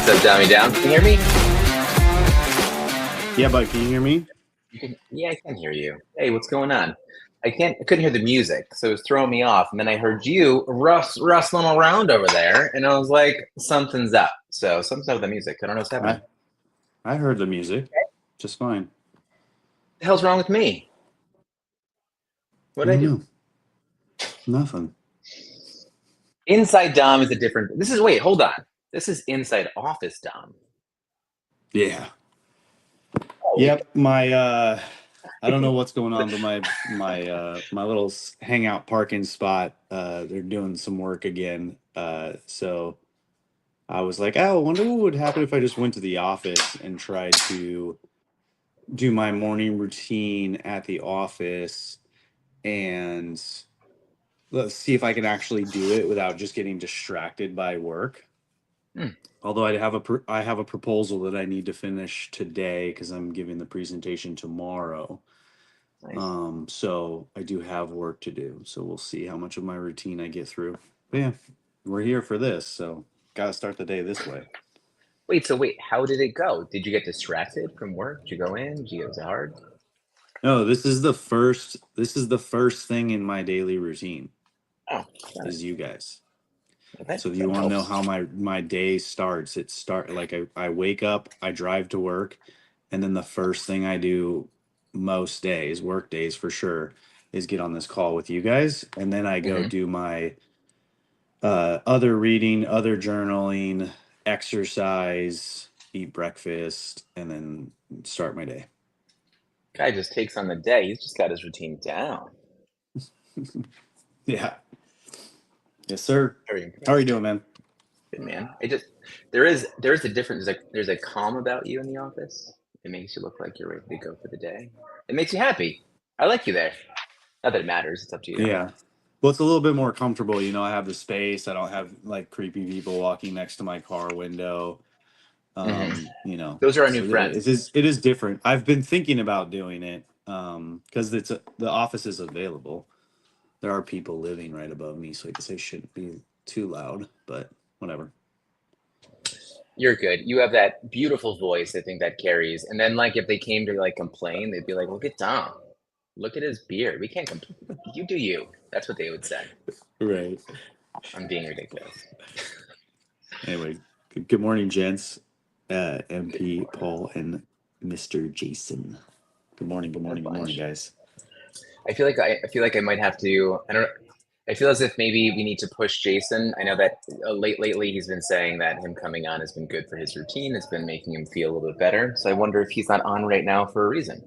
What's up, Dummy Down? Can you hear me? Yeah, bud, can you hear me? Yeah, I can hear you. Hey, what's going on? I couldn't hear the music, so it was throwing me off. And then I heard you rustling around over there, and I was like, something's up. So something's up with the music. I don't know what's happening. I heard the music just fine. What the hell's wrong with me? What I did I don't do? know. Nothing. Inside Dom is a different. Wait, hold on. This is Inside Office Dom. Yeah. Oh, Yep. I don't know what's going on, but my little hangout parking spot, they're doing some work again. So I was like, oh, I wonder what would happen if I just went to the office and tried to do my morning routine at the office and let's see if I can actually do it without just getting distracted by work. Hmm. Although I have a proposal that I need to finish today because I'm giving the presentation tomorrow. Nice. So I do have work to do. So we'll see how much of my routine I get through. But yeah, we're here for this, so gotta start the day this way. Wait, how did it go? Did you get distracted from work? Did you go in? Was it hard? No, this is the first thing in my daily routine Oh, got is you guys. it. So if you That want to know helps. how my day starts, like I wake up, I drive to work, and then the first thing I do most days, work days for sure, is get on this call with you guys, and then I go Mm-hmm. do my other reading, other journaling, exercise, eat breakfast, and then start my day. Guy just takes on the day. He's just got his routine down. Yeah. Yes, sir. Very How are you impressed. doing, man? Good man. There's a difference. There's a calm about you in the office. It makes you look like you're ready to go for the day. It makes you happy. I like you there. Not that it matters. It's up to you. Yeah. Well, it's a little bit more comfortable. I have the space. I don't have like creepy people walking next to my car window. Mm-hmm. So Those are our new friends. it is different. I've been thinking about doing it because the office is available. There are people living right above me, so I guess I shouldn't be too loud, but whatever. You're good. You have that beautiful voice. I think that carries. And then, like, if they came to like complain, they'd be like, "Look at Tom. Look at his beard. We can't complain. You do you." That's what they would say. Right. I'm being ridiculous. Anyway, good morning, gents. MP Paul and Mr. Jason. Good morning, good morning, guys. I feel like I might have to. I don't. I feel as if maybe we need to push Jason. I know that lately he's been saying that him coming on has been good for his routine. It's been making him feel a little bit better. So I wonder if he's not on right now for a reason.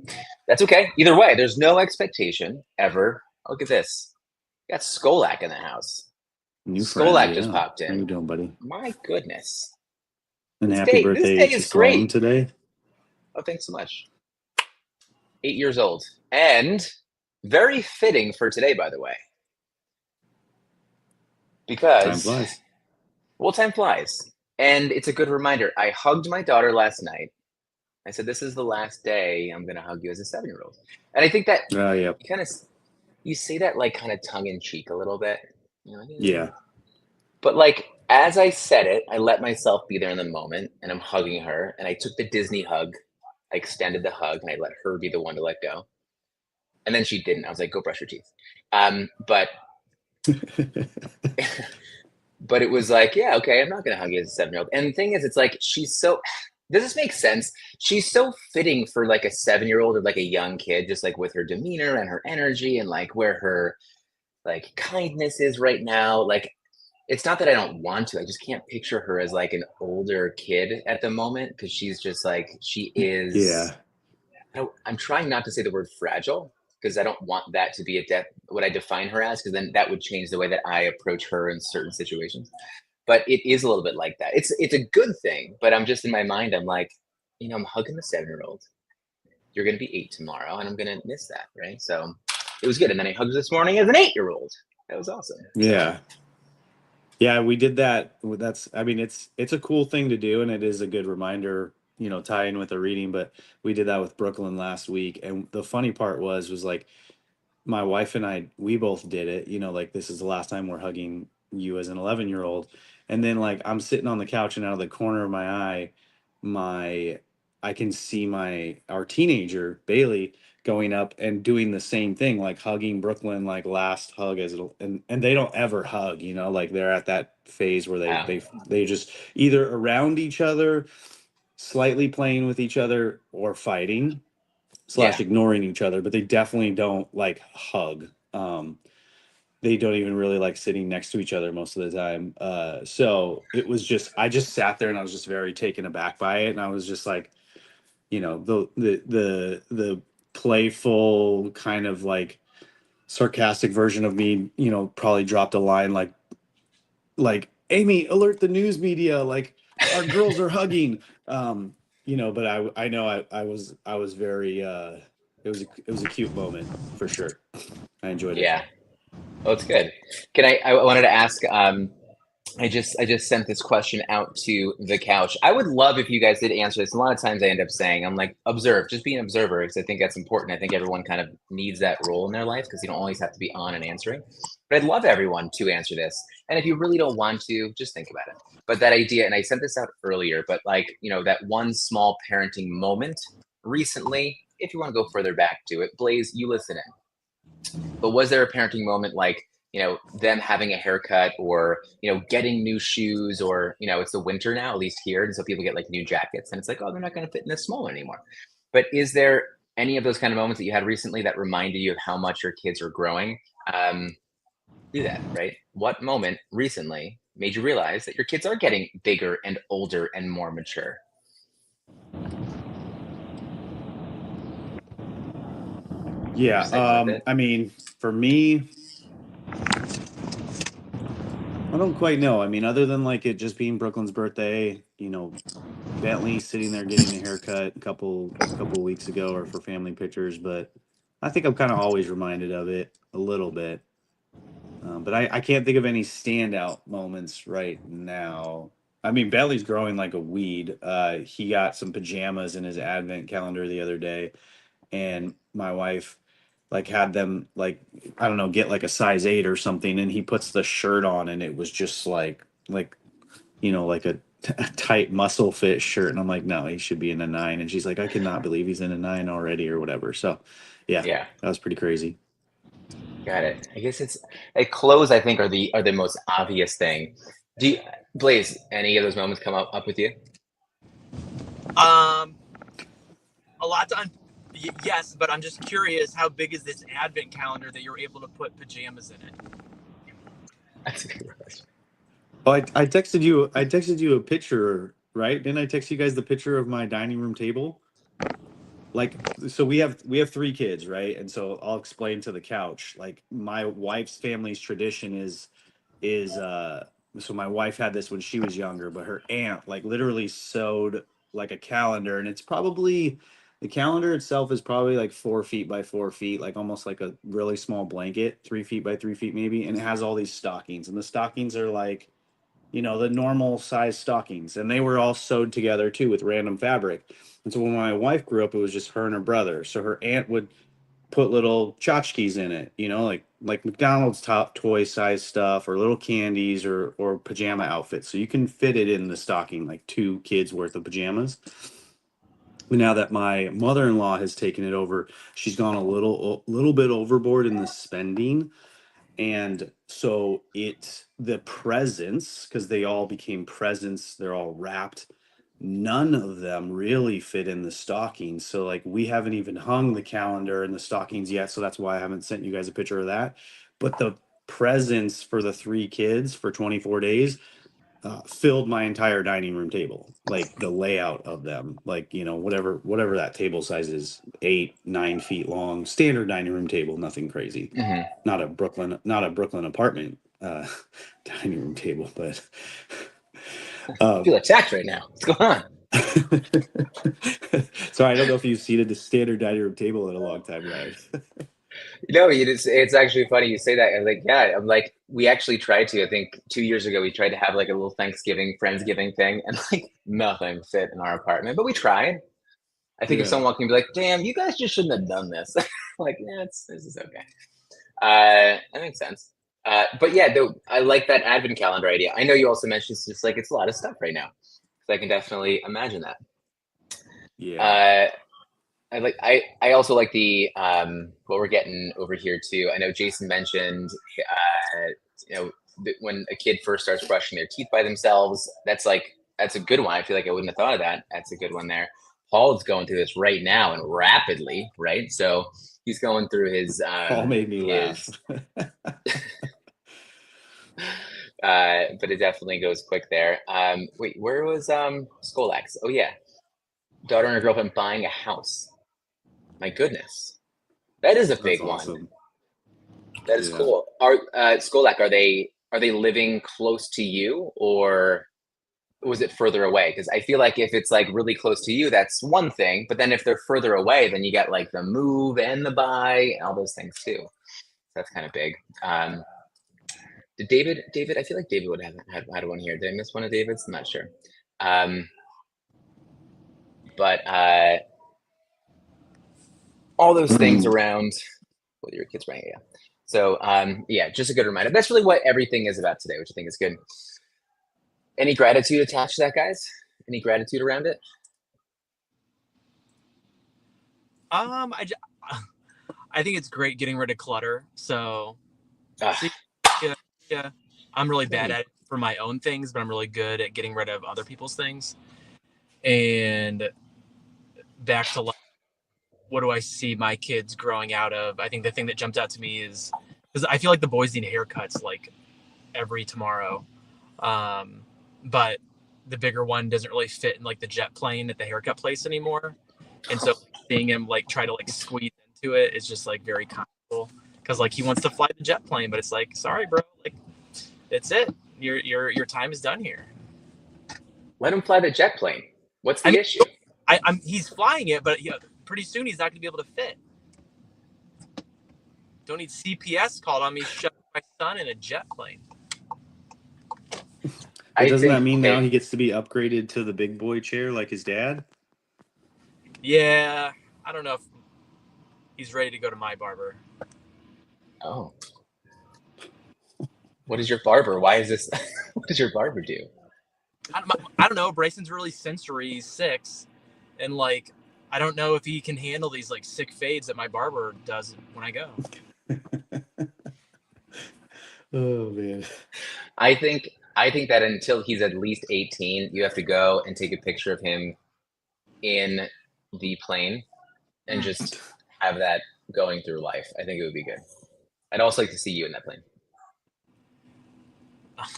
That's okay. Either way, there's no expectation ever. Look at this. We got Skolak in the house. New friend, Skolak just yeah. popped How you in. doing, buddy? My goodness. And This happy day this birthday day to is Sloan great. today. Oh, thanks so much. 8 years old. And very fitting for today, by the way. Time Because flies. well, time flies. And it's a good reminder. I hugged my daughter last night. I said, "This is the last day I'm going to hug you as a 7-year-old." And I think that Yep. you say that like kind of tongue in cheek a little bit. Yeah. But like as I said it, I let myself be there in the moment and I'm hugging her. And I took the Disney hug. I extended the hug and I let her be the one to let go. And then she didn't. I was like, "Go brush your teeth." But but it was like, yeah, okay, I'm not going to hug you as a 7-year-old. And the thing is, it's like, does this make sense? She's so fitting for like a 7-year-old or like a young kid, just like with her demeanor and her energy and like where her like kindness is right now. Like, it's not that I don't want to, I just can't picture her as like an older kid at the moment because she's just like, she is, Yeah. I'm trying not to say the word fragile because I don't want that to be what I define her as, because then that would change the way that I approach her in certain situations. But it is a little bit like that. It's a good thing, but I'm just in my mind, I'm like, I'm hugging the 7-year-old. You're gonna be 8 tomorrow, and I'm gonna miss that, right? So it was good. And then I hugged this morning as an 8-year-old. That was awesome. Yeah. Yeah, we did that. I mean, it's a cool thing to do, and it is a good reminder, tie in with the reading. But we did that with Brooklyn last week, and the funny part was like my wife and I, we both did it. Like this is the last time we're hugging you as an 11-year-old, And then like I'm sitting on the couch and out of the corner of my eye, my I can see our teenager Bailey going up and doing the same thing, like hugging Brooklyn, like last hug as it'll, and they don't ever hug, like they're at that phase where they Wow. they they just either around each other, slightly playing with each other, or fighting slash Yeah. ignoring each other, but they definitely don't like hug. They don't even really like sitting next to each other most of the time. So it was just, I just sat there and I was just very taken aback by it. And I was just like, the playful kind of like sarcastic version of me, probably dropped a line like Amy, alert the news media, like our girls are hugging. But I know I was very it was a cute moment for sure. I enjoyed it. Yeah. Oh, it's good. I wanted to ask, I just sent this question out to the couch. I would love if you guys did answer this. A lot of times I end up saying, I'm like, observe, just be an observer, because I think that's important. I think everyone kind of needs that role in their life because you don't always have to be on and answering. But I'd love everyone to answer this. And if you really don't want to, just think about it. But that idea, and I sent this out earlier, but like, that one small parenting moment recently, if you want to go further back to it, Blaze, you listen in. But was there a parenting moment like, them having a haircut, or, getting new shoes, or, it's the winter now, at least here. And so people get like new jackets and it's like, oh, they're not going to fit in this small anymore. But is there any of those kind of moments that you had recently that reminded you of how much your kids are growing? Um, do that, right? What moment recently made you realize that your kids are getting bigger and older and more mature? Yeah, Just sit with it. I mean, for me, I don't quite know. I mean, other than like it just being Brooklyn's birthday, Bentley sitting there getting a haircut a couple weeks ago, or for family pictures, but I think I'm kind of always reminded of it a little bit. But I can't think of any standout moments right now. I mean, Bentley's growing like a weed. He got some pajamas in his advent calendar the other day, and my wife like had them like, I don't know, get like a size 8 or something, and he puts the shirt on and it was just like like a tight muscle fit shirt, and I'm like, no, he should be in a 9, and she's like, I cannot believe he's in a 9 already or whatever. So yeah, Yeah. that was pretty crazy. Got it. I guess it's like clothes, I think, are the most obvious thing. Do you, Blaze, any of those moments come up with you? Um, a lot to yes, but I'm just curious, how big is this advent calendar that you're able to put pajamas in it? That's a good question. Oh, I texted you a picture, right? Didn't I text you guys the picture of my dining room table? Like, so we have 3 kids, right? And so I'll explain to the couch. Like, my wife's family's tradition is so my wife had this when she was younger, but her aunt like literally sewed like a calendar, and the calendar itself is probably like 4 feet by 4 feet, like almost like a really small blanket, 3 feet by 3 feet maybe, and it has all these stockings, and the stockings are like, the normal size stockings. And they were all sewed together too with random fabric. And so when my wife grew up, it was just her and her brother. So her aunt would put little tchotchkes in it, like McDonald's top toy size stuff, or little candies, or pajama outfits. So you can fit it in the stocking, like 2 kids worth of pajamas. But now that my mother-in-law has taken it over, she's gone a little bit overboard in the spending. And so the presents, because they all became presents, they're all wrapped. None of them really fit in the stockings. So like we haven't even hung the calendar and the stockings yet. So that's why I haven't sent you guys a picture of that. But the presents for the 3 kids for 24 days filled my entire dining room table. Like the layout of them, like whatever that table size is, 8, 9 feet long, standard dining room table, nothing crazy. Hmm. Not a Brooklyn apartment dining room table, but I feel um, attacked right now. What's going on? so I don't know if you've seen a standard dining room table in a long time, Ryan. It's actually funny you say that. I'm like, yeah, I'm like, we actually tried to, I think 2 years ago, we tried to have like a little Thanksgiving, Friendsgiving thing, and like nothing fit in our apartment, but we tried. I think if Yeah. someone walked in and be like, damn, you guys just shouldn't have done this. Like, yeah, this is okay. That makes sense. But yeah, I like that advent calendar idea. I know you also mentioned it's just like it's a lot of stuff right now. So I can definitely imagine that. Yeah. I also like the what we're getting over here too. I know Jason mentioned you know when a kid first starts brushing their teeth by themselves. That's a good one. I feel like I wouldn't have thought of that. That's a good one there. Paul's going through this right now and rapidly, right? So he's going through his Paul made me laugh. But it definitely goes quick there. Wait, where was Skolax? Oh yeah, daughter and her girlfriend buying a house. My goodness, that is a That's big one. awesome. That is Yeah. cool. Skolak, are they living close to you, or was it further away? Because I feel like if it's like really close to you, that's one thing. But then if they're further away, then you get like the move and the buy and all those things too. That's kind of big. Did David, I feel like David would have had one here. Did I miss one of David's? I'm not sure. But all those things around what your kids right? Yeah. So yeah, just a good reminder. That's really what everything is about today, which I think is good. Any gratitude attached to that, guys? Any gratitude around it? I think it's great getting rid of clutter. So Ah, yeah, I'm really bad at it for my own things, but I'm really good at getting rid of other people's things. And back to, like, what do I see my kids growing out of? I think the thing that jumped out to me is because I feel like the boys need haircuts like every tomorrow, but the bigger one doesn't really fit in like the jet plane at the haircut place anymore, and so seeing him like try to like squeeze into it is just like very comical because like he wants to fly the jet plane, but it's like, sorry, bro, like that's it. Your time is done here. let him fly the jet plane. What's the I mean, issue? he's flying it, but pretty soon he's not going to be able to fit. Don't need CPS called on me shoving my son in a jet plane. Doesn't that mean now he gets to be upgraded to the big boy chair like his dad? Yeah, I don't know if he's ready to go to my barber. Oh. What is your barber? Why is this? What does your barber do? I don't know. Brayson's really sensory. He's 6. And, like, I don't know if he can handle these, like, sick fades that my barber does when I go. Oh, man. I think that until he's at least 18, you have to go and take a picture of him in the plane and just have that going through life. I think it would be good. I'd also like to see you in that plane.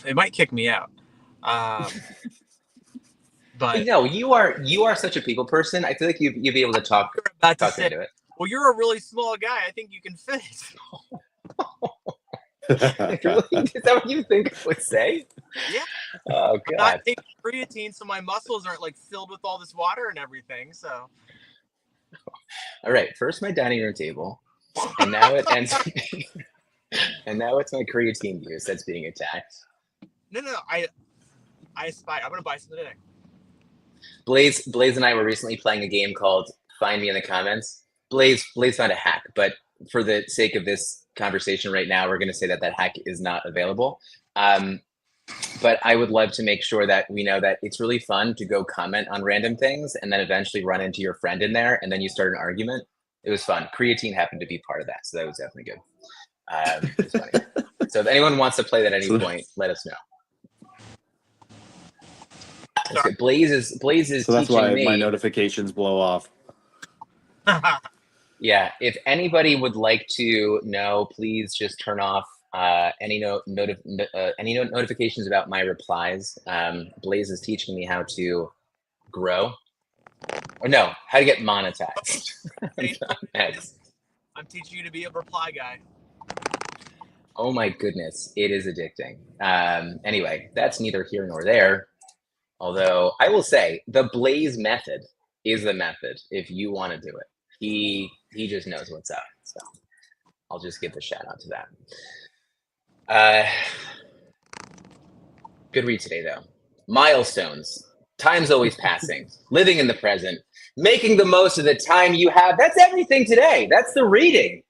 It might kick me out. But no, you are such a people person. I feel like you'd be able to talk into it. Well, you're a really small guy. I think you can fit. Really? Is that what you think I would say? Yeah. Oh God. I'm not taking creatine, so my muscles aren't like filled with all this water and everything. So. All right. First, my dining room table, and now it ends. And now it's my creatine use that's being attacked. No. I spy. I'm gonna buy some today. Blaze and I were recently playing a game called Find Me in the Comments. Blaze found a hack, but for the sake of this conversation right now, we're going to say that hack is not available. But I would love to make sure that we know that it's really fun to go comment on random things and then eventually run into your friend in there and then you start an argument. It was fun. Creatine happened to be part of that, so that was definitely good. It was funny. So if anyone wants to play that at any point, let us know. Blaze is so that's why me. My notifications blow off. Yeah, if anybody would like to know, please just turn off any notifications about my replies. Blaze is teaching me how to grow, or no, how to get monetized. I'm teaching you to be a reply guy. Oh my goodness, it is addicting. Anyway, that's neither here nor there. Although I will say the Blaze method is the method if you want to do it. He just knows what's up. So I'll just give the shout out to that. Good read today though. Milestones. Time's always passing. Living in the present. Making the most of the time you have. That's everything today. That's the reading.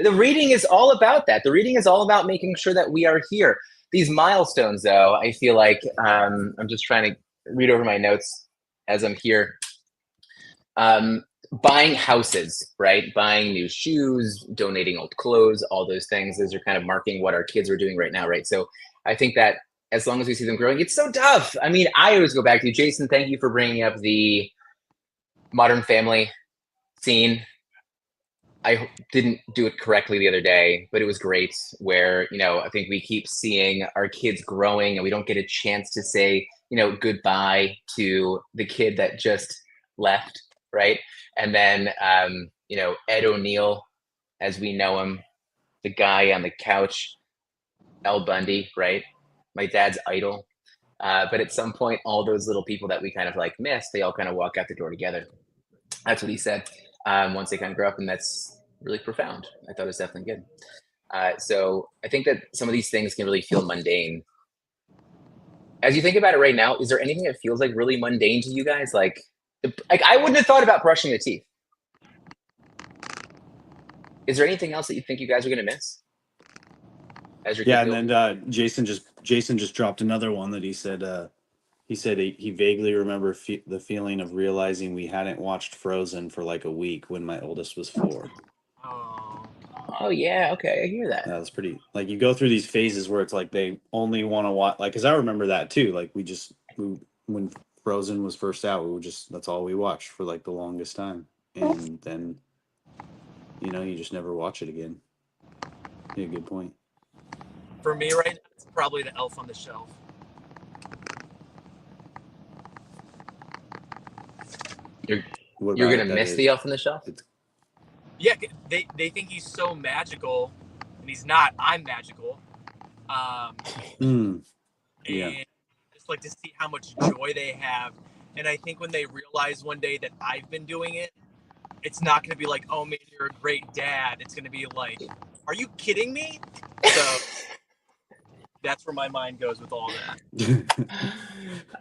The reading is all about that. The reading is all about making sure that we are here. These milestones, though, I feel like I'm just trying to read over my notes as I'm here. Buying houses, right? Buying new shoes, donating old clothes, all those things. Those are kind of marking what our kids are doing right now, right? So I think that as long as we see them growing, it's so tough. I mean, I always go back to Jason. Thank you for bringing up the Modern Family scene. I didn't do it correctly the other day, but it was great where, you know, I think we keep seeing our kids growing and we don't get a chance to say, you know, goodbye to the kid that just left, right? And then, you know, Ed O'Neill, as we know him, the guy on the couch, Al Bundy, right? My dad's idol. But at some point, all those little people that we kind of like miss, they all kind of walk out the door together. That's what he said. Once they kind of grow up, and that's really profound. I thought it was definitely good. So I think that some of these things can really feel mundane. As you think about it right now, is there anything that feels like really mundane to you guys? Like I wouldn't have thought about brushing the teeth. Is there anything else that you think you guys are going to miss? As your Yeah, and then Jason just dropped another one that he said he vaguely remembered the feeling of realizing we hadn't watched Frozen for like a week when my oldest was 4. Oh yeah, okay, I hear that. That was pretty. Like you go through these phases where it's like they only want to watch. Like, because I remember that too. Like when Frozen was first out, that's all we watched for like the longest time, and then you know you just never watch it again. Yeah, good point. For me right now, it's probably the Elf on the Shelf. You're gonna miss the Elf on the Shelf? Yeah, they think he's so magical, and he's not. I'm magical. Yeah. And just like to see how much joy they have. And I think when they realize one day that I've been doing it, it's not going to be like, oh man, you're a great dad. It's going to be like, are you kidding me? So that's where my mind goes with all that.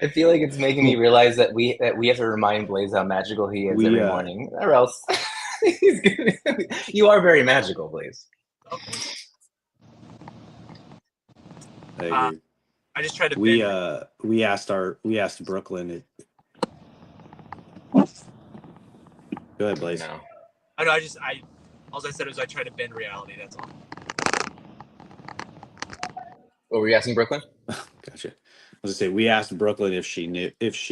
I feel like it's making me realize that we have to remind Blaze how magical he is every morning, or else he's gonna, you are very magical, Blaze. Okay. I agree. I just tried to. We asked Brooklyn. Go ahead, Blaze. No. All I said was I tried to bend reality. That's all. What were you asking Brooklyn? Gotcha. I was gonna say we asked Brooklyn if she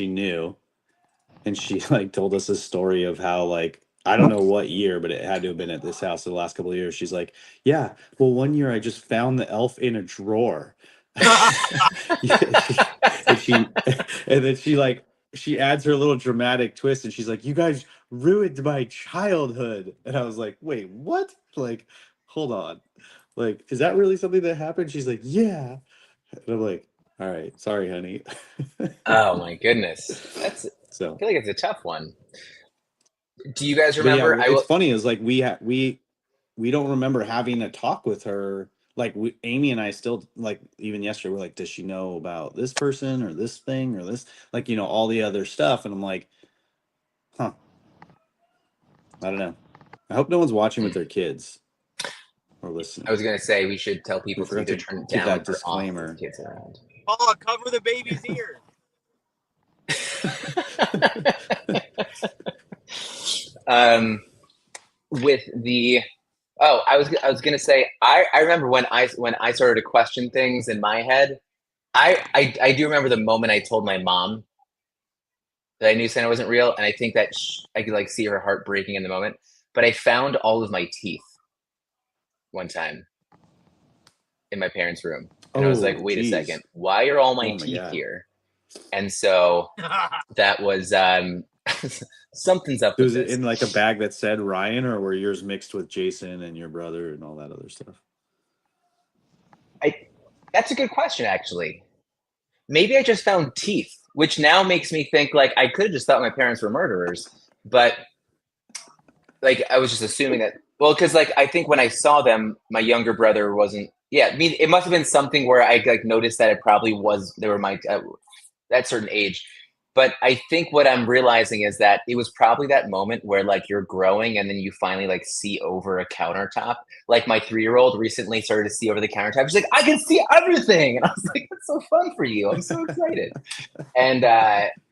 knew, and she like told us a story of how like I don't know what year, but it had to have been at this house the last couple of years. She's like, yeah, well, one year I just found the elf in a drawer. and then she adds her little dramatic twist, and she's like, you guys ruined my childhood. And I was like, wait, what? Like, hold on. Like, is that really something that happened? She's like, yeah. And I'm like, all right, sorry, honey. Oh my goodness. I feel like it's a tough one. Do you guys remember? Yeah, it's funny is like we don't remember having a talk with her. Like Amy and I still like even yesterday we're like, does she know about this person or this thing or this, like, you know, all the other stuff? And I'm like, huh, I don't know. I hope no one's watching with their kids or listening. I was gonna say we should tell people to turn it down that disclaimer. Kids around. Oh, cover the baby's ears. With the I was gonna say I remember when I started to question things in my head. I do remember the moment I told my mom that I knew Santa wasn't real, and I think that I could like see her heart breaking in the moment. But I found all of my teeth one time in my parents' room, and I was like, "Wait a second, why are all my teeth here?" And so that was something's up. Was it in like a bag that said Ryan, or were yours mixed with Jason and your brother and all that other stuff? That's a good question, actually. Maybe I just found teeth, which now makes me think like I could have just thought my parents were murderers, but like I was just assuming that. Well, because like I think when I saw them, my younger brother wasn't. Yeah, I mean, it must have been something where I like noticed that it probably was. They were my at that certain age. But I think what I'm realizing is that it was probably that moment where like you're growing and then you finally like see over a countertop. Like my 3-year-old recently started to see over the countertop. She's like, I can see everything. And I was like, that's so fun for you. I'm so excited. And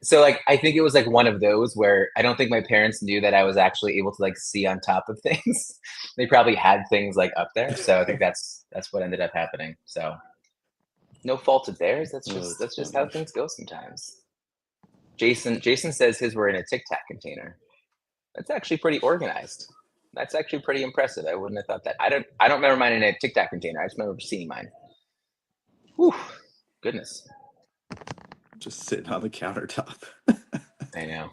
so like I think it was like one of those where I don't think my parents knew that I was actually able to like see on top of things. They probably had things like up there. So I think that's what ended up happening. So no fault of theirs. That's just how things go sometimes. Jason says his were in a Tic Tac container. That's actually pretty organized. That's actually pretty impressive. I wouldn't have thought that. I don't remember mine in a Tic Tac container. I just remember seeing mine. Whew, goodness. Just sitting on the countertop. I know.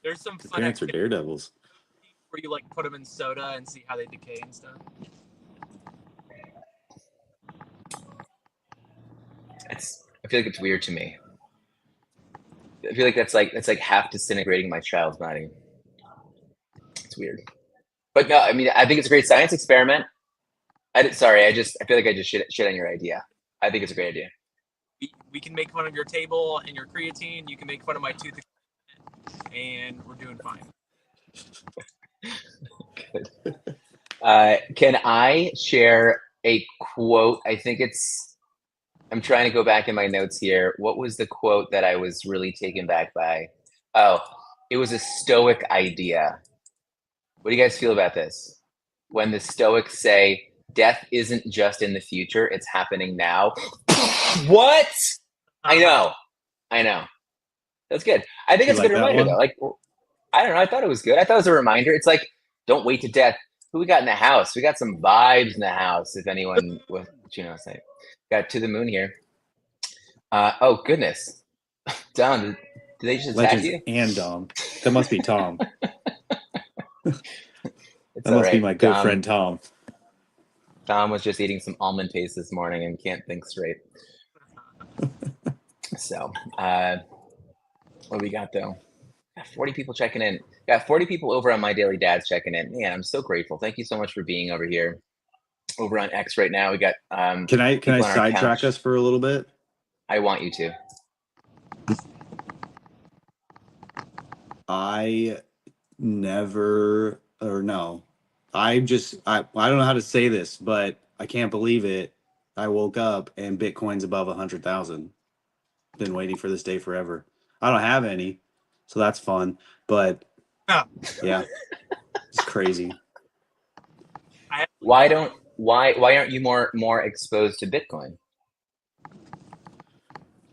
There's some Your fun parents are activities daredevils. where you like put them in soda and see how they decay and stuff. I feel like it's weird to me. I feel like that's like half disintegrating my child's body. It's weird. But no, I mean, I think it's a great science experiment. I feel like I just shit on your idea. I think it's a great idea. We can make fun of your table and your creatine. You can make fun of my tooth, and we're doing fine. Good. Can I share a quote? I'm trying to go back in my notes here. What was the quote that I was really taken back by? Oh, it was a Stoic idea. What do you guys feel about this? When the Stoics say, death isn't just in the future, it's happening now. What? I know. That's good. I think it's a good reminder, though. Like, I don't know. I thought it was good. I thought it was a reminder. It's like, don't wait to death. Who we got in the house? We got some vibes in the house. If anyone with, say, got to the moon here. Oh goodness, Dom, did they just attack you? And Dom. That must be Tom. That must be my good friend Tom. Tom was just eating some almond paste this morning and can't think straight. So, what do we got though? 40 people checking in. Got 40 people over on My Daily Dads checking in. Man, I'm so grateful. Thank you so much for being over here. Over on X right now, we got. Can I sidetrack us for a little bit? I want you to. I don't know how to say this, but I can't believe it. I woke up and Bitcoin's above 100,000. Been waiting for this day forever. I don't have any, so that's fun. But yeah, it's crazy. Why aren't you more exposed to Bitcoin?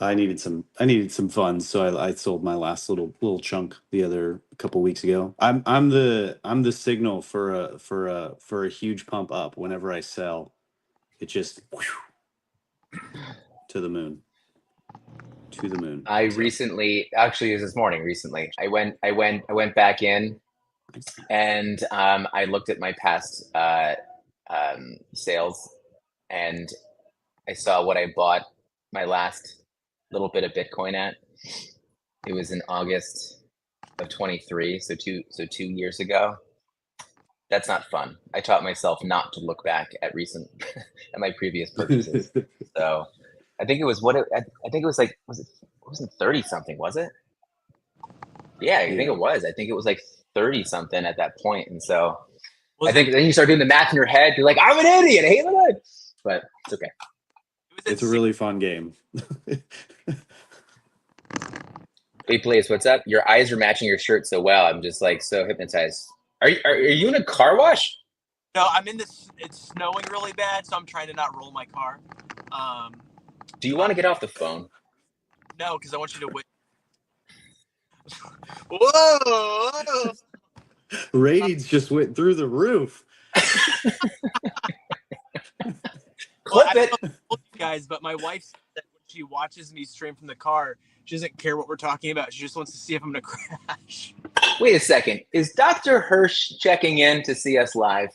I needed some funds, so I sold my last little chunk the other couple weeks ago. I'm the signal for a huge pump up. Whenever I sell, it just to the moon. Recently, actually, it was this morning. Recently, I went back in, and I looked at my past sales, and I saw what I bought my last little bit of Bitcoin at. It was in August of 23, so two years ago. That's not fun. I taught myself not to look back at at my previous purchases. So I think it was I think it was like, it wasn't 30 something, was it? Yeah, I think it was. I think it was like 30 something at that point. And so I think then you start doing the math in your head. You're like, I'm an idiot. I hate my life. But it's okay. It's a really fun game. Hey, Blaze, what's up? Your eyes are matching your shirt so well. I'm just like so hypnotized. Are you in a car wash? No, I'm in this. It's snowing really bad, so I'm trying to not roll my car. Do you want to get off the phone? No, because I want you to wait. Whoa! Ratings just went through the roof. Clip it. I don't know you guys, but my wife said that when she watches me stream from the car, she doesn't care what we're talking about. She just wants to see if I'm going to crash. Wait a second. Is Dr. Hirsch checking in to see us live?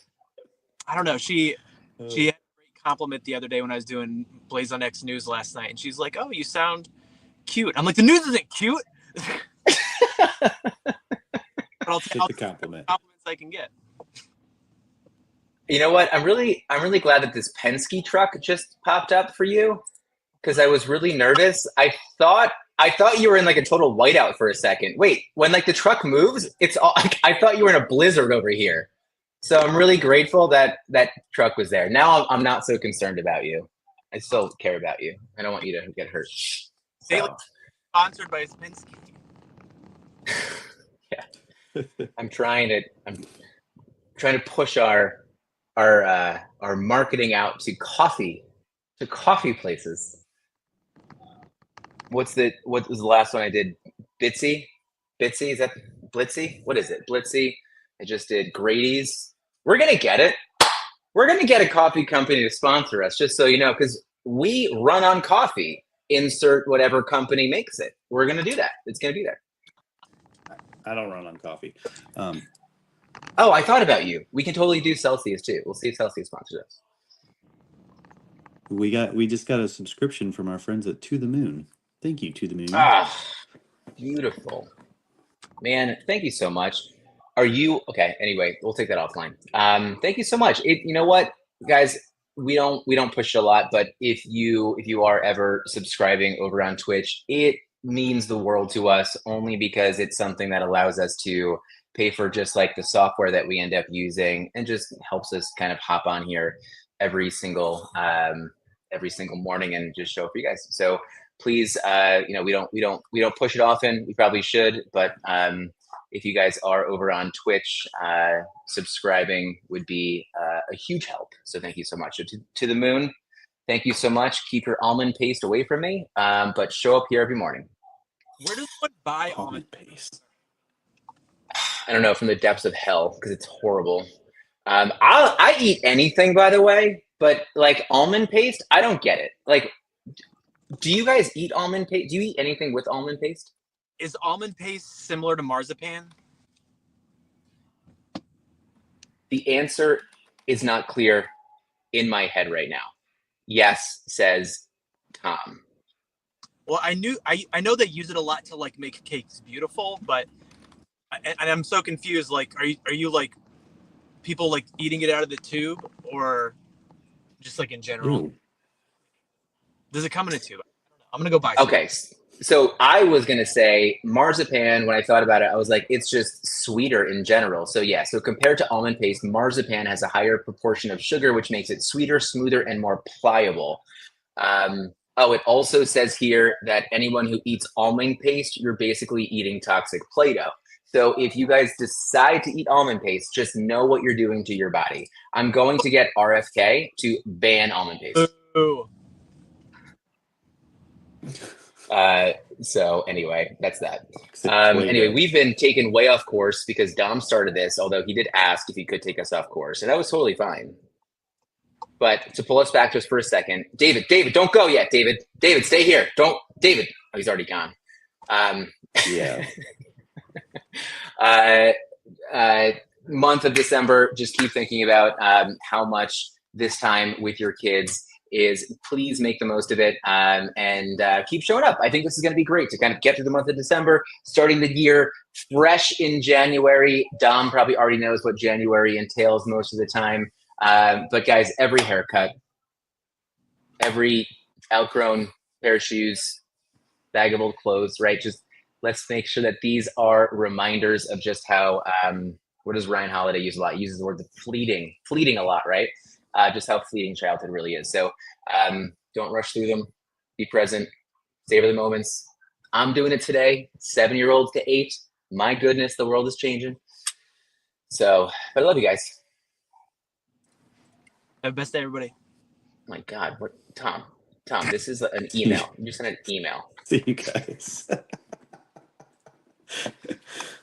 I don't know. She had a great compliment the other day when I was doing Blaze on X News last night, and she's like, "Oh, you sound cute." I'm like, "The news isn't cute." But I'll take the compliments I can get. You know what? I'm really glad that this Penske truck just popped up for you, because I was really nervous. I thought I thought you were in like a total whiteout for a second. Wait, when like the truck moves, it's all. I thought you were in a blizzard over here. So I'm really grateful that that truck was there. Now I'm not so concerned about you. I still care about you. I don't want you to get hurt. Daily So sponsored by Spinsky. yeah, I'm trying to push our marketing out to coffee places. What was the last one I did? Bitsy? Bitsy? Is that Blitzy? What is it? Blitzy? I just did Grady's. We're gonna get it. We're gonna get a coffee company to sponsor us, just so you know, because we run on coffee. Insert whatever company makes it. We're gonna do that. It's gonna be there. I don't run on coffee. Oh, I thought about you. We can totally do Celsius too. We'll see if Celsius sponsors us. We just got a subscription from our friends at To the Moon. Thank you, To the Moon. Ah, beautiful. Man, thank you so much. Are you okay? Anyway, we'll take that offline. Thank you so much. You know what, guys, we don't push it a lot, but if you are ever subscribing over on Twitch, it means the world to us only because it's something that allows us to pay for just like the software that we end up using and just helps us kind of hop on here every single morning and just show up for you guys. So please, we don't push it often. We probably should, but if you guys are over on Twitch, subscribing would be a huge help. So thank you so much. So to the moon, thank you so much. Keep your almond paste away from me, but show up here every morning. Where does one buy Almond paste. I don't know, from the depths of hell, because it's horrible. I eat anything, by the way, but like almond paste, I don't get it. Like, do you guys eat almond paste? Do you eat anything with almond paste? Is almond paste similar to marzipan? The answer is not clear in my head right now. Yes, says Tom. Well, I know they use it a lot to like make cakes beautiful, but and I'm so confused. Like, are you like people like eating it out of the tube or just like in general? Ooh. Does it come in a tube? I'm gonna go buy some. Okay, so I was gonna say marzipan. When I thought about it, I was like, it's just sweeter in general. So yeah, so compared to almond paste, marzipan has a higher proportion of sugar, which makes it sweeter, smoother, and more pliable. It also says here that anyone who eats almond paste, you're basically eating toxic Play-Doh. So if you guys decide to eat almond paste, just know what you're doing to your body. I'm going to get RFK to ban almond paste. Ooh. So anyway, that's that. Anyway, we've been taken way off course because Dom started this, although he did ask if he could take us off course, and that was totally fine. But to pull us back just for a second, David, don't go yet, David, stay here. David. Oh, he's already gone. Yeah. Month of December, just keep thinking about how much this time with your kids is. Please make the most of it and keep showing up. I think this is going to be great to kind of get through the month of December, starting the year fresh in January. Dom probably already knows what January entails most of the time. But guys, every haircut, every outgrown pair of shoes, bag of old clothes, right? Just let's make sure that these are reminders of just how, what does Ryan Holiday use a lot? He uses the word fleeting a lot, right? Just how fleeting childhood really is. So don't rush through them. Be present. Savor the moments. I'm doing it today. 7-year-olds to 8. My goodness, the world is changing. So, but I love you guys. Have a best day, everybody. My God, what, Tom, this is an email. You just sent an email. See you guys.